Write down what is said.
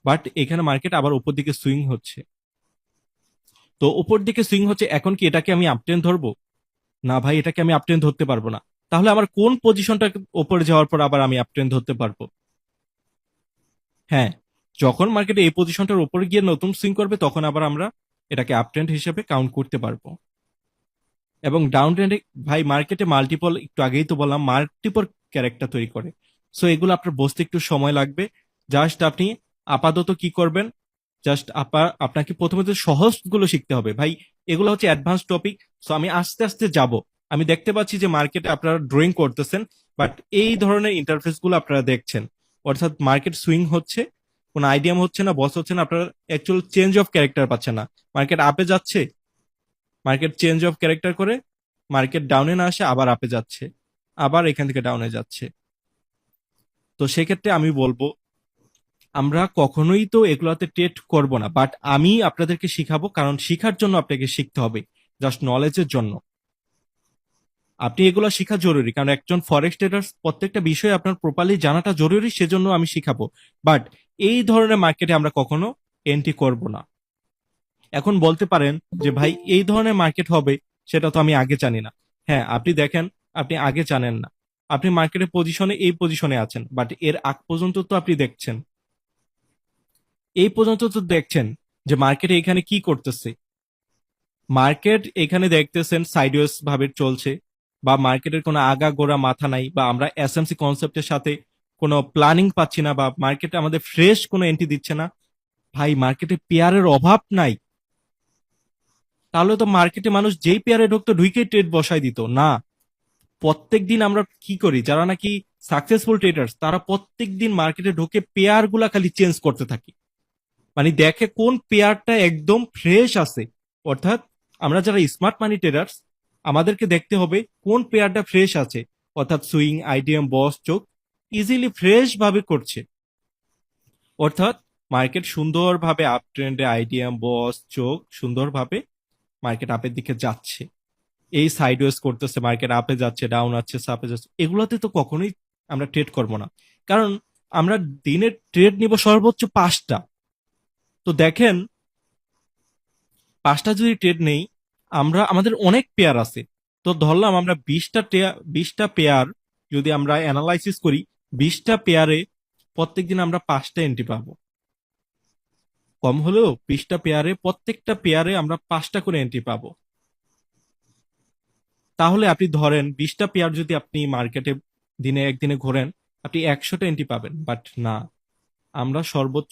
But এখানে market আবার উপর দিকে সুইং হচ্ছে। তো উপর দিকে সুইং হচ্ছে, এখন কি এটাকে আমি আপট্রেন্ড ধরবো? না ভাই, এটাকে আমি আপট্রেন্ড ধরতে পারবো না। তাহলে আমার কোন পজিশনটা উপরে যাওয়ার পর আবার আমি আপট্রেন্ড ধরতে পারবো? হ্যাঁ, যখন মার্কেটে এই পজিশনটার উপরে গিয়ে নতুন সুইং করবে তখন আবার আমরা এটাকে আপট্রেন্ড হিসেবে কাউন্ট করতে পারবো। এবং ডাউন ট্রেন্ডে ভাই মার্কেটে মাল্টিপল, একটু আগেই তো বললাম, মাল্টিপল ক্যারেক্টার তৈরি করে। সো এগুলো আপনার বুঝতে একটু সময় লাগবে। জাস্ট আপনি আপাতত কি করবেন, জাস্ট আপনাকে প্রথমে তো সহজ গুলো শিখতে হবে ভাই। এগুলো হচ্ছে অ্যাডভান্স টপিক। সো আমি আস্তে আস্তে যাব। আমি দেখতে পাচ্ছি যে মার্কেটে আপনারা ড্রয়িং করতেছেন, বাট এই ধরনের ইন্টারফেস গুলো আপনারা দেখছেন, অর্থাৎ মার্কেট সুইং হচ্ছে, কোনো আইডিয়াম হচ্ছে না, বস হচ্ছে না, আপনারা অ্যাকচুয়াল চেঞ্জ অফ ক্যারেক্টার পাচ্ছেন না। মার্কেট আপে যাচ্ছে, মার্কেট চেঞ্জ অফ ক্যারেক্টার করে মার্কেট ডাউনে না আসে আবার আপে যাচ্ছে, আবার এখান থেকে ডাউনে যাচ্ছে। তো সেক্ষেত্রে আমি বলবো আমরা কখনোই তো এগুলাতে ট্রেড করব না, বাট আমি আপনাদেরকে শিখাবো, কারণ শিখার জন্য আপনাকে শিখতে হবে, জাস্ট নলেজের জন্য। আপনি এগুলো শেখা জরুরি, কারণ একজন ফরেক্স ট্রেডার প্রত্যেকটা বিষয়ে আপনার প্রপারলি জানাটা জরুরি, সেজন্য আমি শিখাবো। বাট এই ধরনের মার্কেটে আমরা কখনো এন্ট্রি করব না। এখন বলতে পারেন যে ভাই এই ধরনের মার্কেট হবে, সেটা তো আমি আগে জানি না। হ্যাঁ, আপনি দেখেন, আপনি আগে জানেন না, আপনি মার্কেটের পজিশনে এই পজিশনে আছেন, বাট এর আগ পর্যন্ত তো আপনি দেখছেন, এই পর্যন্ত তো দেখছেন যে মার্কেটে এখানে কি করতেছে। মার্কেট এখানে দেখতেছেন সাইডওয়েজ ভাবে চলছে, বা মার্কেটের কোনো আগা গোড়া মাথা নাই, বা আমরা এসএমসি কনসেপ্টের সাথে কোনো প্ল্যানিং পাচ্ছি না, বা মার্কেটে আমাদের ফ্রেশ কোনো এন্ট্রি দিচ্ছে না। ভাই মার্কেটে পেয়ারের অভাব নাই, তাহলে তো মার্কেটে মানুষ যেই পেয়ারে ঢুকতো ঢুকেই ট্রেড বসাই দিত না। প্রত্যেক দিন আমরা কি করি, যারা নাকি সাকসেসফুল ট্রেডার্স, তারা প্রত্যেক দিন মার্কেটে ঢুকে পেয়ার গুলা খালি চেঞ্জ করতে থাকে। মানে দেখে কোন পেয়ারটা একদম ফ্রেশ আছে। অর্থাৎ আমরা যারা স্মার্ট মানি ট্রেডার্স, আমাদেরকে দেখতে হবে কোন পেয়ারটা ফ্রেশ আছে। অর্থাৎ সুইং, আইডিএম, বস, চোখ ইজিলি ফ্রেশ ভাবে করছে। অর্থাৎ মার্কেট সুন্দরভাবে আপ ট্রেন্ডে আইডিএম, বস, চোখ সুন্দরভাবে মার্কেট আপের দিকে যাচ্ছে। এই সাইডওয়েজ করতেছে, মার্কেট আপে যাচ্ছে, ডাউন আছে, সাপে যাচ্ছে, এগুলোতে তো কখনোই আমরা ট্রেড করব না। কারণ আমরা দিনের ট্রেড নিব সর্বোচ্চ 5টা। তো দেখেন, 5টা যদি ট্রেড নেই, আমরা আমাদের অনেক পেয়ার আছে। তো ধরলাম আমরা 20টা পেয়ার যদি আমরা অ্যানালাইসিস করি, 20টা পেয়ারে প্রত্যেকদিন আমরা 5টা এন্ট্রি পাবো। কম হলেও 20টা পেয়ারে, প্রত্যেকটা পেয়ারে আমরা 5টা করে এন্ট্রি পাবো। তাহলে আপনি ধরেন 20টা পেয়ার যদি আপনি মার্কেটে দিনে একদিনে ঘোরেন, আপনি 100টা এন্ট্রি পাবেন। বাট না, আমরা সর্বোচ্চ